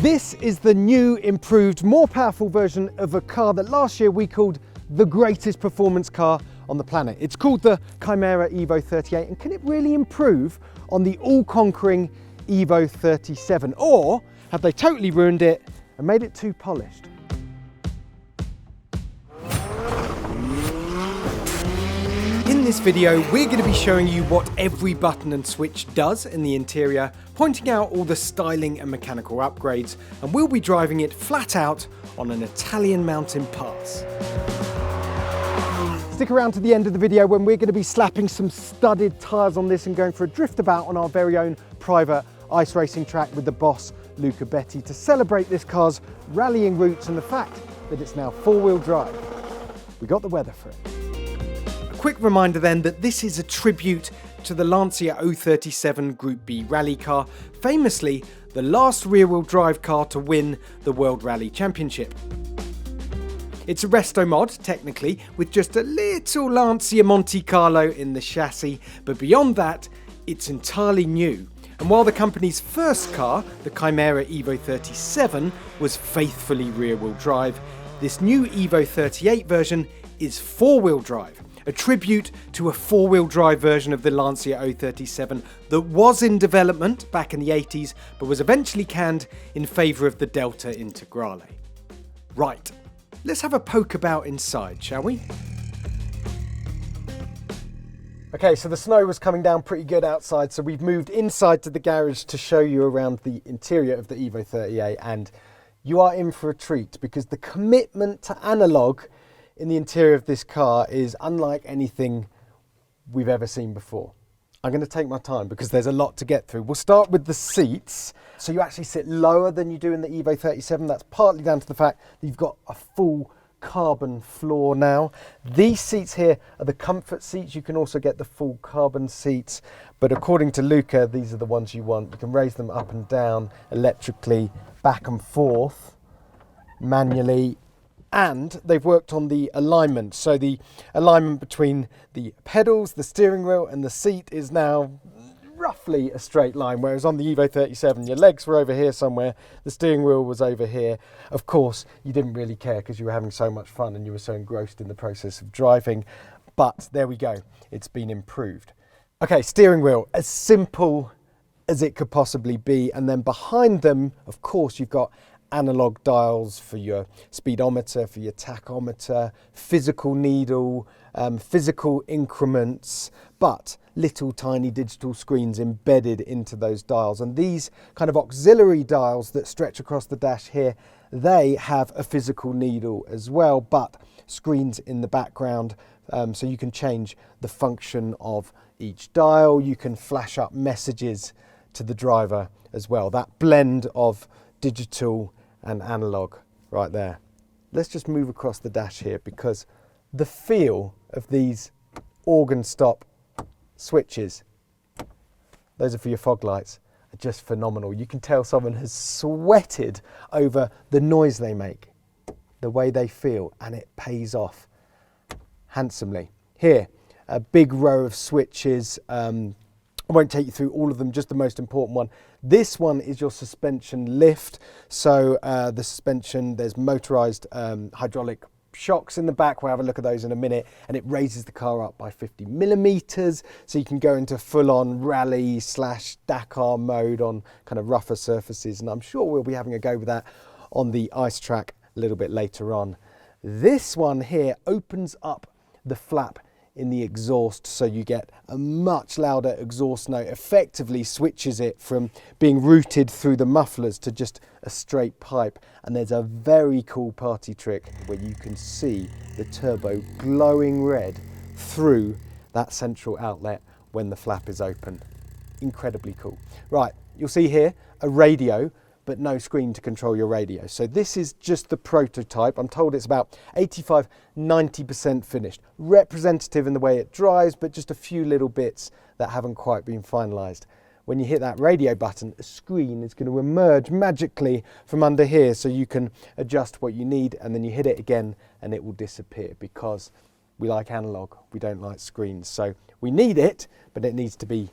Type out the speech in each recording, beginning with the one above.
This is the new, improved, more powerful version of a car that last year we called the greatest performance car on the planet. It's called the Kimera EVO38, and can it really improve on the all-conquering EVO37? Or have they totally ruined it and made it too polished? In this video, we're going to be showing you what every button and switch does in the interior, pointing out all the styling and mechanical upgrades, and we'll be driving it flat out on an Italian mountain pass. Stick around to the end of the video when we're going to be slapping some studded tyres on this and going for a drift about on our very own private ice racing track with the boss, Luca Betti, to celebrate this car's rallying roots and the fact that it's now four-wheel drive. We got the weather for it. Quick reminder then that this is a tribute to the Lancia 037 Group B rally car, famously the last rear-wheel drive car to win the World Rally Championship. It's a Restomod, technically, with just a little Lancia Monte Carlo in the chassis, but beyond that, it's entirely new. And while the company's first car, the Kimera EVO37, was faithfully rear-wheel drive, this new EVO38 version is four-wheel drive. A tribute to a four-wheel drive version of the Lancia 037 that was in development back in the 80s, but was eventually canned in favour of the Delta Integrale. Right, let's have a poke about inside, shall we? Okay, so the snow was coming down pretty good outside, so we've moved inside to the garage to show you around the interior of the EVO38, and you are in for a treat because the commitment to analogue in the interior of this car is unlike anything we've ever seen before. I'm going to take my time because there's a lot to get through. We'll start with the seats. So you actually sit lower than you do in the EVO37. That's partly down to the fact that you've got a full carbon floor now. These seats here are the comfort seats. You can also get the full carbon seats, but according to Luca, these are the ones you want. You can raise them up and down electrically, back and forth, manually. And they've worked on the alignment. So the alignment between the pedals, the steering wheel and the seat is now roughly a straight line, whereas on the EVO37 your legs were over here somewhere, the steering wheel was over here. Of course, you didn't really care because you were having so much fun and you were so engrossed in the process of driving. But there we go, it's been improved. Okay, steering wheel, as simple as it could possibly be. And then behind them, of course, you've got analog dials for your speedometer, for your tachometer, physical needle, physical increments, but little tiny digital screens embedded into those dials. And these kind of auxiliary dials that stretch across the dash here, they have a physical needle as well, but screens in the background, so you can change the function of each dial. You can flash up messages to the driver as well. That blend of digital and analog right there. Let's just move across the dash here because the feel of these organ stop switches, those are for your fog lights, are just phenomenal. You can tell someone has sweated over the noise they make, the way they feel, and it pays off handsomely. Here, a big row of switches. I won't take you through all of them, just the most important one. This one is your suspension lift. So the suspension, there's motorized hydraulic shocks in the back. We'll have a look at those in a minute. And it raises the car up by 50 millimeters. So you can go into full-on rally / Dakar mode on kind of rougher surfaces. And I'm sure we'll be having a go with that on the ice track a little bit later on. This one here opens up the flap in the exhaust, so you get a much louder exhaust note, effectively switches it from being routed through the mufflers to just a straight pipe. And there's a very cool party trick where you can see the turbo glowing red through that central outlet when the flap is open. Incredibly cool. Right, you'll see here a radio, but no screen to control your radio. So this is just the prototype. I'm told it's about 85–90% finished. Representative in the way it drives, but just a few little bits that haven't quite been finalized. When you hit that radio button, a screen is going to emerge magically from under here so you can adjust what you need, and then you hit it again and it will disappear because we like analog, we don't like screens. So we need it, but it needs to be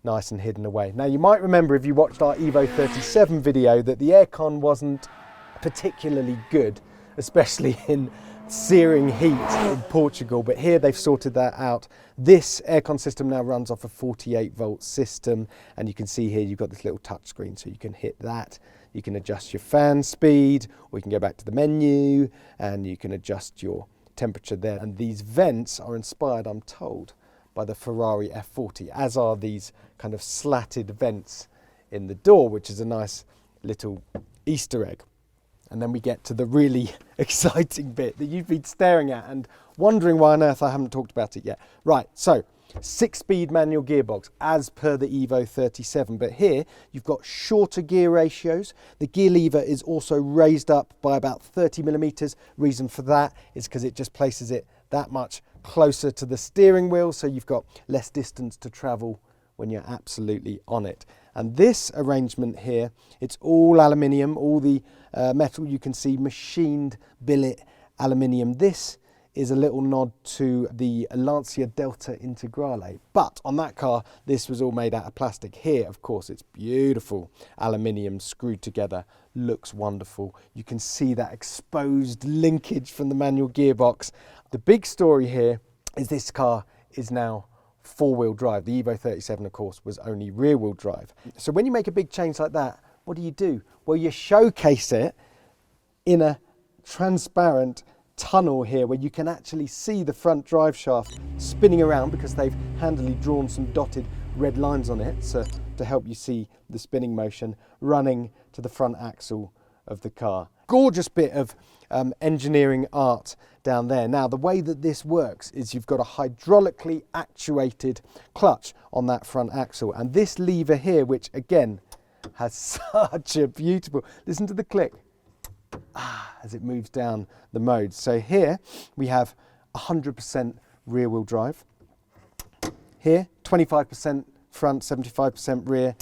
nice and hidden away. Now you might remember if you watched our EVO37 video that the aircon wasn't particularly good, especially in searing heat in Portugal, but here they've sorted that out. This aircon system now runs off a 48-volt system, and you can see here you've got this little touch screen, so you can hit that. You can adjust your fan speed, or you can go back to the menu, and you can adjust your temperature there. And these vents are inspired, I'm told, by the Ferrari F40, as are these kind of slatted vents in the door, which is a nice little Easter egg. And then we get to the really exciting bit that you've been staring at and wondering why on earth I haven't talked about it yet. Right, so 6-speed manual gearbox as per the EVO37, but here you've got shorter gear ratios. The gear lever is also raised up by about 30 millimeters. Reason for that is because it just places it that much closer to the steering wheel, so you've got less distance to travel when you're absolutely on it. And this arrangement here, it's all aluminium, all the metal you can see, machined billet aluminium. This is a little nod to the Lancia Delta Integrale, but on that car this was all made out of plastic. Here of course it's beautiful aluminium screwed together, looks wonderful. You can see that exposed linkage from the manual gearbox. The big story here is this car is now 4-wheel drive. The EVO37 of course was only rear-wheel drive. So when you make a big change like that, what do? Well, you showcase it in a transparent tunnel here where you can actually see the front drive shaft spinning around, because they've handily drawn some dotted red lines on it so to help you see the spinning motion running to the front axle of the car. Gorgeous bit of engineering art down there. Now the way that this works is you've got a hydraulically actuated clutch on that front axle, and this lever here, which again has such a beautiful, listen to the click as it moves down the modes. So here we have 100% rear wheel drive, here 25% front, 75% rear,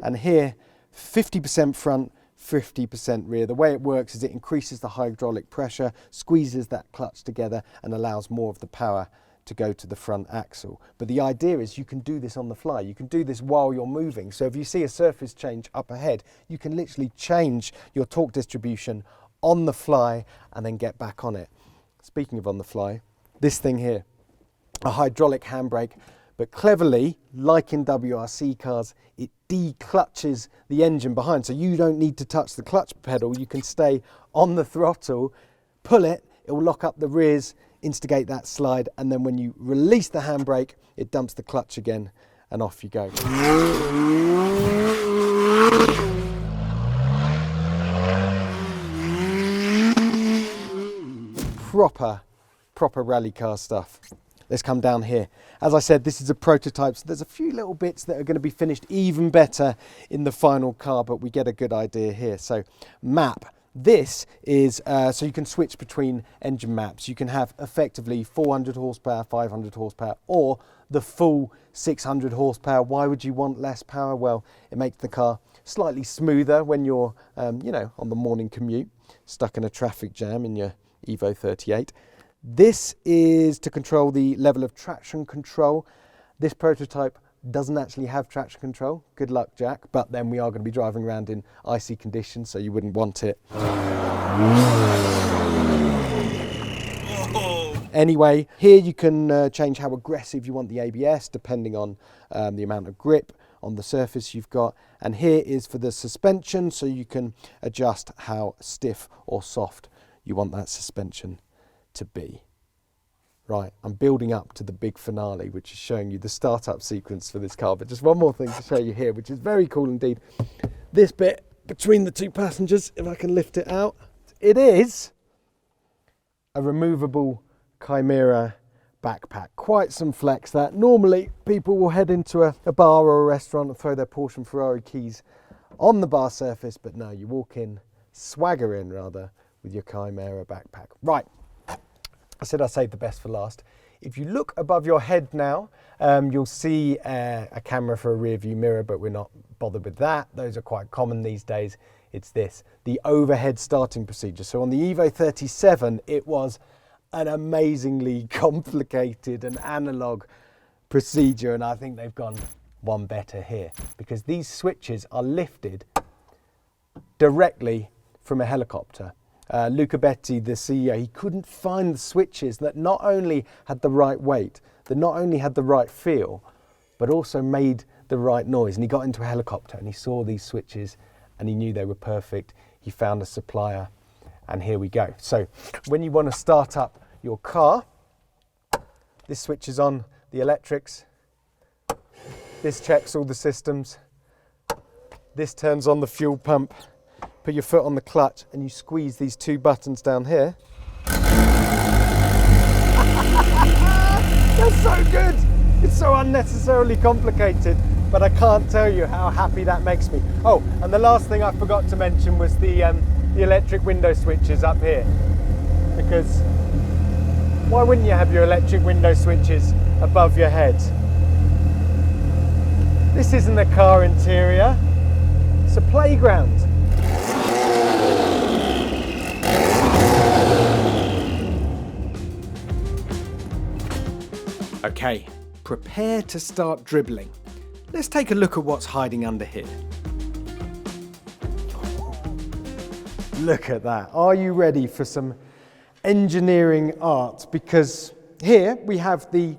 and here 50% front, 50% rear. The way it works is it increases the hydraulic pressure, squeezes that clutch together, and allows more of the power to go to the front axle. But the idea is you can do this on the fly. You can do this while you're moving. So if you see a surface change up ahead, you can literally change your torque distribution on the fly and then get back on it. Speaking of on the fly, this thing here, a hydraulic handbrake, but cleverly, like in WRC cars, it declutches the engine behind. So you don't need to touch the clutch pedal. You can stay on the throttle, pull it, it will lock up the rears, instigate that slide, and then when you release the handbrake, it dumps the clutch again and off you go. Proper rally car stuff. Let's come down here. As I said, this is a prototype, so there's a few little bits that are going to be finished even better in the final car, but we get a good idea here. So map. This is so you can switch between engine maps. You can have effectively 400 horsepower, 500 horsepower, or the full 600 horsepower. Why would you want less power? Well, it makes the car slightly smoother when you're, you know, on the morning commute, stuck in a traffic jam in your EVO38. This is to control the level of traction control. This prototype doesn't actually have traction control. Good luck, Jack. But then we are going to be driving around in icy conditions, so you wouldn't want it. Anyway, here you can change how aggressive you want the ABS, depending on the amount of grip on the surface you've got. And here is for the suspension, so you can adjust how stiff or soft you want that suspension to be. Right, I'm building up to the big finale, which is showing you the startup sequence for this car. But just one more thing to show you here, which is very cool indeed. This bit between the two passengers, if I can lift it out, it is a removable Kimera backpack. Quite some flex that. Normally people will head into a bar or a restaurant and throw their Porsche and Ferrari keys on the bar surface, but no, you walk in, swagger in rather, with your Kimera backpack. Right. I said I saved the best for last. If you look above your head now, you'll see a camera for a rear view mirror, but we're not bothered with that. Those are quite common these days. It's this, the overhead starting procedure. So on the EVO37, it was an amazingly complicated and analog procedure, and I think they've gone one better here, because these switches are lifted directly from a helicopter. Luca Betti, the CEO, he couldn't find the switches that not only had the right weight, that not only had the right feel, but also made the right noise. And he got into a helicopter and he saw these switches and he knew they were perfect. He found a supplier, and here we go. So when you want to start up your car, this switches on the electrics, this checks all the systems, this turns on the fuel pump. Put your foot on the clutch and you squeeze these two buttons down here. That's so good! It's so unnecessarily complicated, but I can't tell you how happy that makes me. Oh, and the last thing I forgot to mention was the electric window switches up here. Because why wouldn't you have your electric window switches above your head? This isn't a car interior, it's a playground. Okay, prepare to start dribbling. Let's take a look at what's hiding under here. Look at that. Are you ready for some engineering art? Because here we have the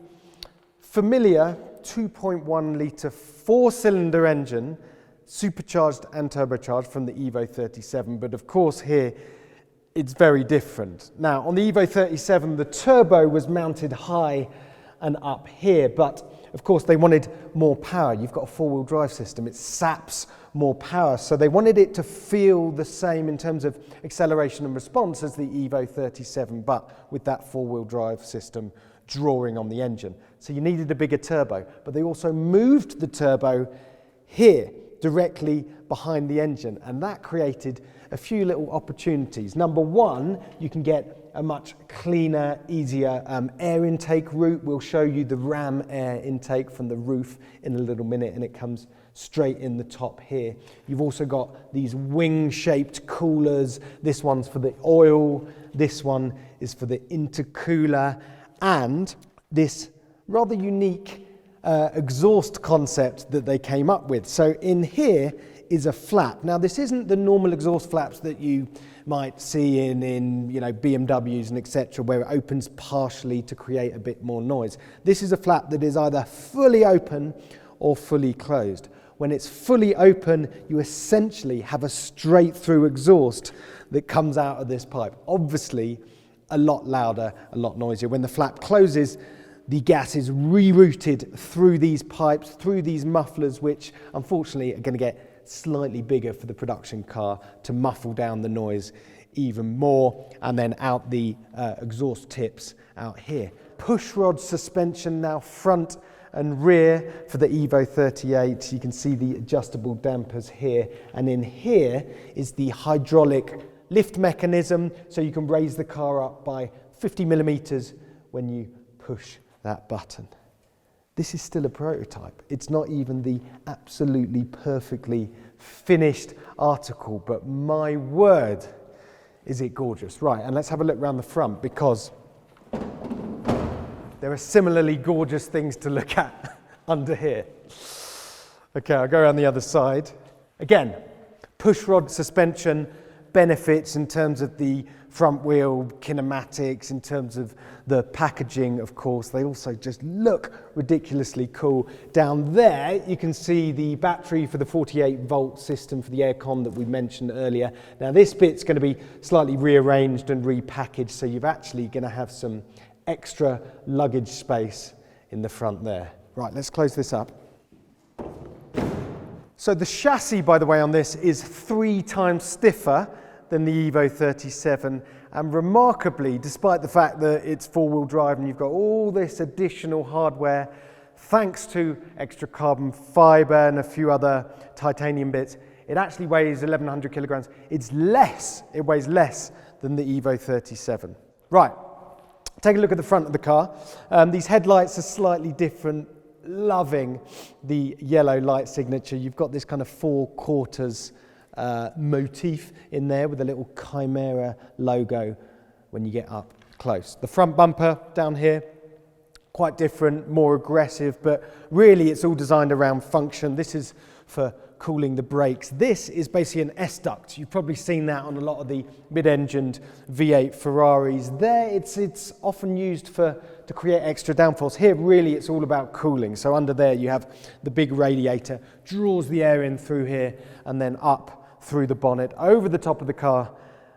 familiar 2.1 litre 4-cylinder engine, supercharged and turbocharged from the EVO37, but of course here it's very different. Now on the EVO37 the turbo was mounted high and up here, but of course they wanted more power. You've got a 4-wheel drive system, it saps more power, so they wanted it to feel the same in terms of acceleration and response as the EVO37, but with that 4-wheel drive system drawing on the engine. So you needed a bigger turbo, but they also moved the turbo here directly behind the engine, and that created a few little opportunities. Number one, you can get a much cleaner, easier air intake route. We'll show you the RAM air intake from the roof in a little minute, and it comes straight in the top here. You've also got these wing-shaped coolers. This one's for the oil, this one is for the intercooler, and this rather unique exhaust concept that they came up with. So in here is a flap. Now this isn't the normal exhaust flaps that you might see in BMWs and etc., where it opens partially to create a bit more noise. This is a flap that is either fully open or fully closed. When it's fully open, you essentially have a straight through exhaust that comes out of this pipe. Obviously a lot louder, a lot noisier. When the flap closes, the gas is rerouted through these pipes, through these mufflers, which unfortunately are going to get slightly bigger for the production car to muffle down the noise even more, and then out the exhaust tips out here. Pushrod suspension now front and rear for the EVO38. You can see the adjustable dampers here, and in here is the hydraulic lift mechanism, so you can raise the car up by 50 millimeters when you push that button. This is still a prototype. It's not even the absolutely perfectly finished article, but my word, is it gorgeous. Right, and let's have a look around the front, because there are similarly gorgeous things to look at under here. Okay, I'll go around the other side. Again, pushrod suspension benefits in terms of the front wheel kinematics, in terms of the packaging, of course. They also just look ridiculously cool. Down there, you can see the battery for the 48-volt system for the aircon that we mentioned earlier. Now, this bit's going to be slightly rearranged and repackaged, so you're actually going to have some extra luggage space in the front there. Right, let's close this up. So the chassis, by the way, on this is 3 times stiffer than the EVO37, and remarkably, despite the fact that it's 4-wheel drive and you've got all this additional hardware, thanks to extra carbon fiber and a few other titanium bits, it actually weighs 1,100 kilograms. It weighs less than the EVO37. Right, take a look at the front of the car. These headlights are slightly different, loving the yellow light signature. You've got this kind of 4 quarters motif in there with a little Kimera logo when you get up close. The front bumper down here, quite different, more aggressive, but really it's all designed around function. This is for cooling the brakes. This is basically an S-duct. You've probably seen that on a lot of the mid-engined V8 Ferraris. There, it's often used to create extra downforce. Here, really, it's all about cooling. So under there, you have the big radiator, draws the air in through here, and then up through the bonnet, over the top of the car,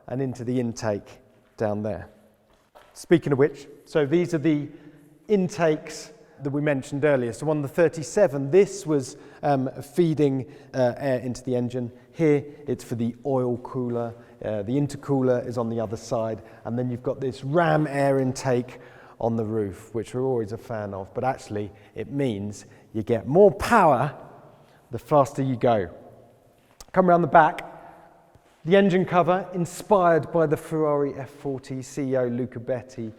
and into the intake down there. Speaking of which, so these are the intakes that we mentioned earlier. So on the 37, this was feeding air into the engine. Here, it's for the oil cooler. The intercooler is on the other side. And then you've got this ram air intake on the roof, which we're always a fan of. But actually, it means you get more power the faster you go. Come around the back. The engine cover, inspired by the Ferrari F40. CEO Luca Betti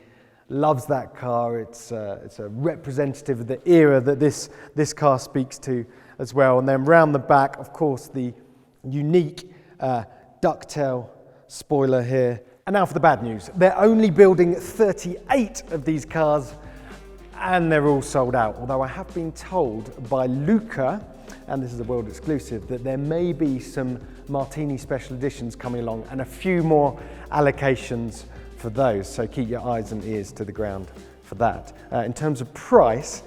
loves that car. It's a representative of the era that this car speaks to as well. And then round the back, of course, the unique ducktail spoiler here. And now for the bad news. They're only building 38 of these cars, and they're all sold out. Although I have been told by Luca, and this is a world exclusive, that there may be some Martini special editions coming along and a few more allocations for those, so keep your eyes and ears to the ground for that. In terms of price,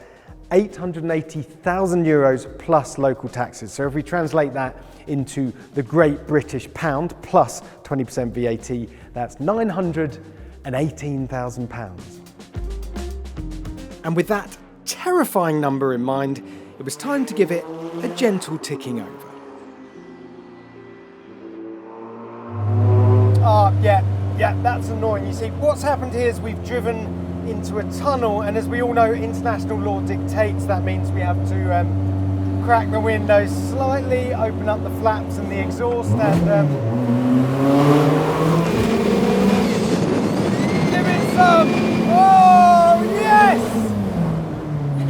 880,000 euros plus local taxes. So if we translate that into the Great British Pound plus 20% VAT, that's £918,000. And with that terrifying number in mind, it was time to give it a gentle ticking over. Yeah, that's annoying. You see, what's happened here is we've driven into a tunnel, and as we all know, international law dictates that means we have to crack the windows slightly, open up the flaps and the exhaust, and give it some. Oh, yes!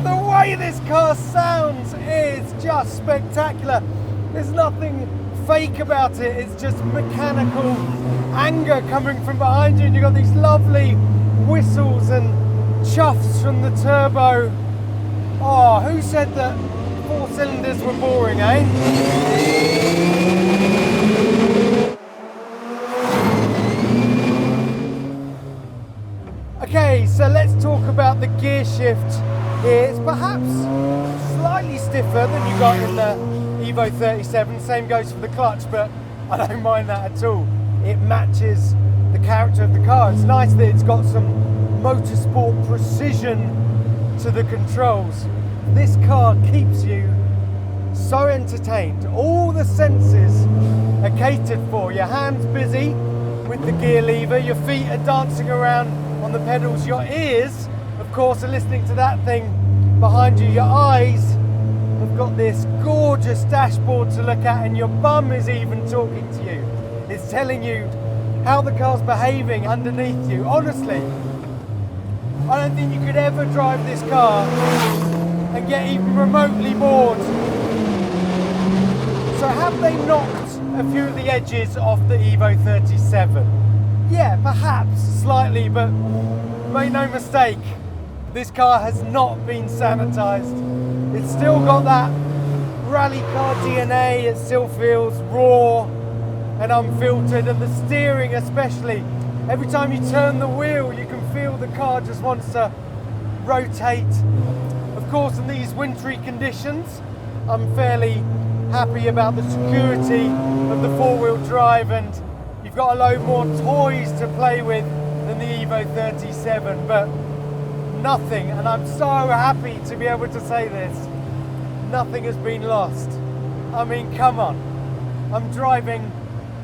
The way this car sounds is just spectacular. There's nothing fake about it, it's just mechanical anger coming from behind you, and you've got these lovely whistles and chuffs from the turbo. Oh, who said that 4 cylinders were boring, eh? Okay, so let's talk about the gear shift here. It's perhaps slightly stiffer than you got in the EVO37, same goes for the clutch, but I don't mind that at all. It matches the character of the car. It's nice that it's got some motorsport precision to the controls. This car keeps you so entertained. All the senses are catered for. Your hand's busy with the gear lever, your feet are dancing around on the pedals, your ears, of course, are listening to that thing behind you, your eyes have got this gorgeous dashboard to look at, and your bum is even talking to you. It's telling you how the car's behaving underneath you. Honestly, I don't think you could ever drive this car and get even remotely bored. So have they knocked a few of the edges off the EVO37? Yeah, perhaps slightly, but make no mistake, this car has not been sanitized. It's still got that rally car DNA, it still feels raw and unfiltered, and the steering especially. Every time you turn the wheel, you can feel the car just wants to rotate. Of course, in these wintry conditions, I'm fairly happy about the security of the four-wheel drive, and you've got a load more toys to play with than the EVO37, but nothing, and I'm so happy to be able to say this, nothing has been lost. I mean, come on. I'm driving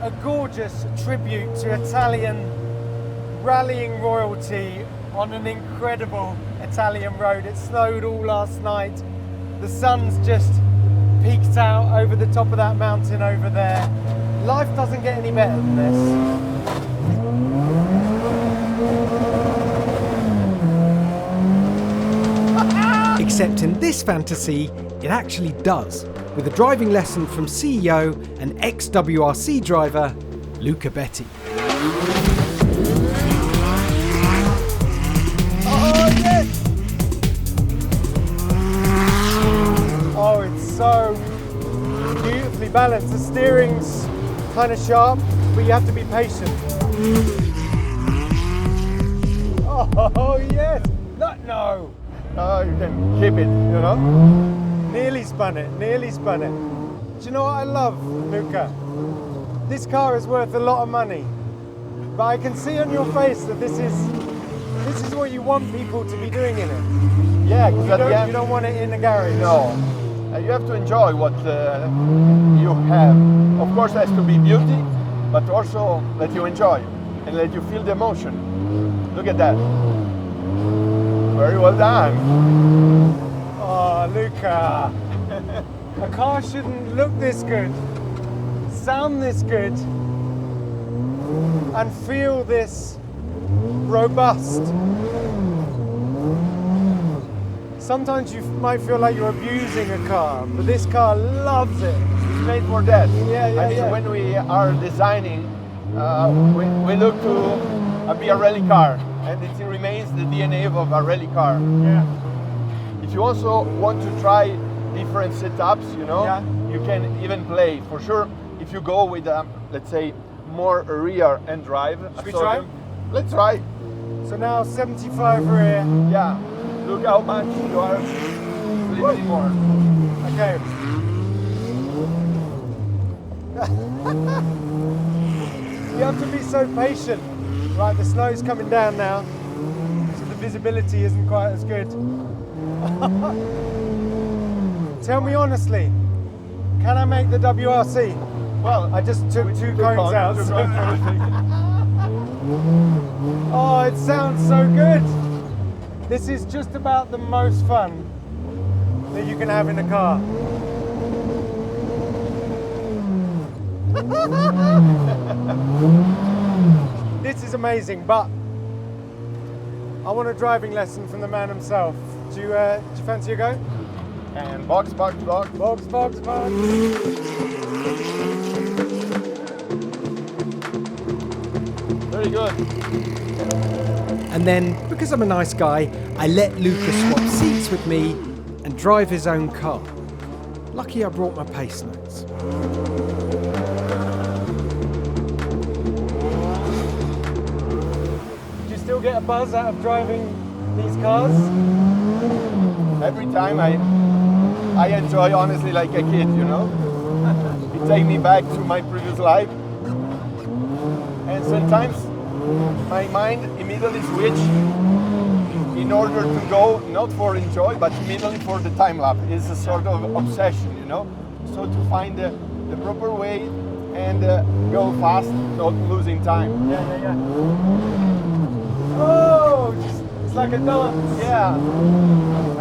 a gorgeous tribute to Italian rallying royalty on an incredible Italian road. It snowed all last night. The sun's just peeked out over the top of that mountain over there. Life doesn't get any better than this. Except in this fantasy, it actually does, with a driving lesson from CEO and ex-WRC driver, Luca Betti. Oh yes! so beautifully balanced. The steering's kind of sharp, but you have to be patient. Oh yes! No! Oh, you can keep it, you know? Nearly spun it, nearly spun it. Do you know what I love, Luca? This car is worth a lot of money, but I can see on your face that this is what you want people to be doing in it. Yeah, because You don't want it in a garage. No. You have to enjoy what you have. Of course, it has to be beauty, but also that you enjoy and let you feel the emotion. Look at that. Very well done. Oh, Luca. A car shouldn't look this good, sound this good, and feel this robust. Sometimes you might feel like you're abusing a car, but this car loves it. It's made for that. Yeah, I mean, when we are designing, we look to be a rally car, and it remains the DNA of a rally car. Yeah. If you also want to try different setups, you know, you can even play. For sure, if you go with, let's say, more rear and drive. Should we try? Let's try. So now 75 rear. Yeah. Look how much you are living more. Okay. You have to be so patient. Right, the snow's coming down now, so the visibility isn't quite as good. Tell me honestly, can I make the WRC? Well, I just took two cones out. Oh, it sounds so good. This is just about the most fun that you can have in a car. This is amazing, but I want a driving lesson from the man himself. Do you fancy a go? And box. Box. Very good. And then, because I'm a nice guy, I let Luca swap seats with me and drive his own car. Lucky I brought my pace notes. Do you still get a buzz out of driving these cars? Every time I enjoy, honestly, like a kid, you know? It takes me back to my previous life. And sometimes my mind immediately switches in order to go, not for enjoy, but immediately for the time lapse. It's a sort of obsession, you know? So to find the proper way and go fast, not losing time. Yeah. Oh, it's like a dance. Yeah.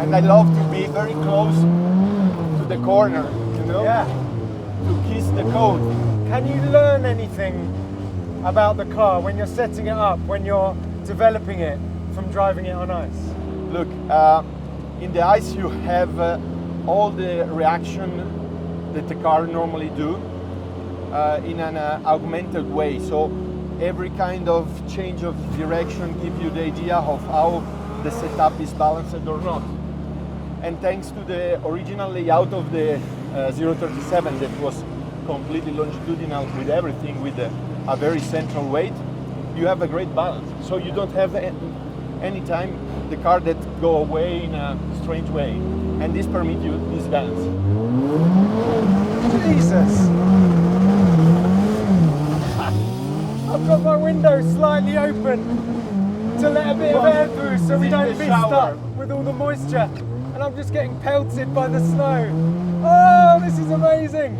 And I love to be very close to the corner, you know? Yeah. To kiss the code. Can you learn anything about the car when you're setting it up, when you're developing it from driving it on ice? Look, in the ice you have all the reaction that the car normally do in an augmented way. So every kind of change of direction gives you the idea of how the setup is balanced or not. And thanks to the original layout of the 037 that was completely longitudinal with everything, with a very central weight, you have a great balance. So you don't have any time the car that go away in a strange way. And this permits you this balance. Jesus! I've got my window slightly open to let a bit of air through so we don't be stuck with all the moisture. And I'm just getting pelted by the snow. Oh, this is amazing!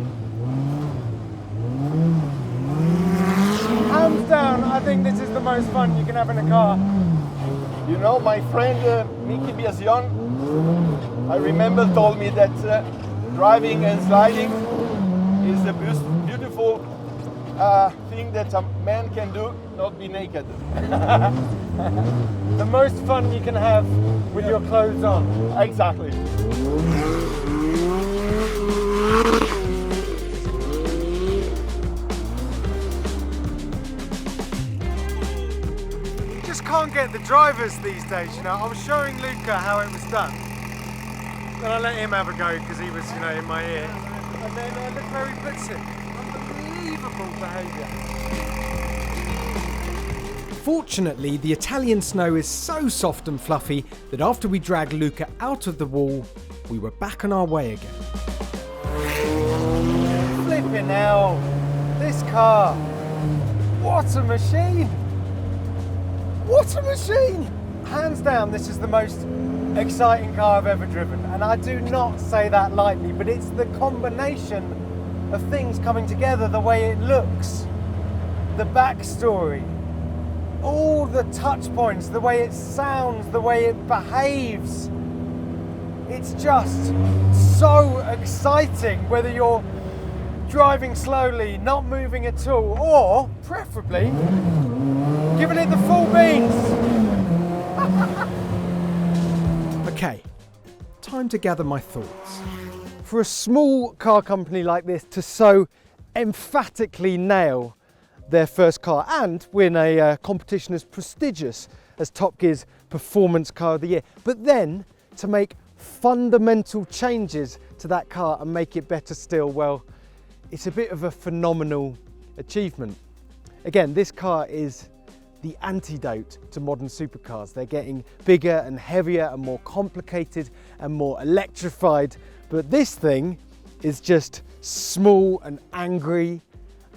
Hands down, I think this is the most fun you can have in a car. You know, my friend Mickey Biasion, I remember, told me that driving and sliding is the beautiful thing that a man can do, not be naked. The most fun you can have with your clothes on. Exactly. Can't get the drivers these days, you know. I was showing Luca how it was done, Then I let him have a go because he was, you know, in my ear. And then look where he puts it. Unbelievable behaviour. Fortunately, the Italian snow is so soft and fluffy that after we dragged Luca out of the wall, we were back on our way again. Flipping hell! This car! What a machine! What a machine! Hands down, this is the most exciting car I've ever driven, and I do not say that lightly, but it's the combination of things coming together, the way it looks, the backstory, all the touch points, the way it sounds, the way it behaves. It's just so exciting, whether you're driving slowly, not moving at all, or preferably giving it the full beans. Okay, time to gather my thoughts. For a small car company like this to so emphatically nail their first car and win a competition as prestigious as Top Gear's Performance Car of the Year, but then to make fundamental changes to that car and make it better still, well, it's a bit of a phenomenal achievement. Again, this car is the antidote to modern supercars. They're getting bigger and heavier and more complicated and more electrified, but this thing is just small and angry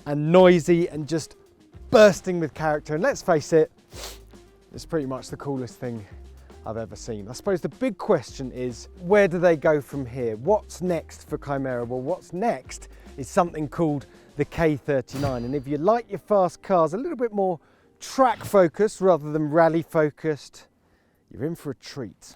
and noisy and just bursting with character. And let's face it, it's pretty much the coolest thing I've ever seen. I suppose the big question is, where do they go from here? What's next for Kimera? Well, what's next is something called the K39. And if you like your fast cars a little bit more track focused rather than rally focused, you're in for a treat.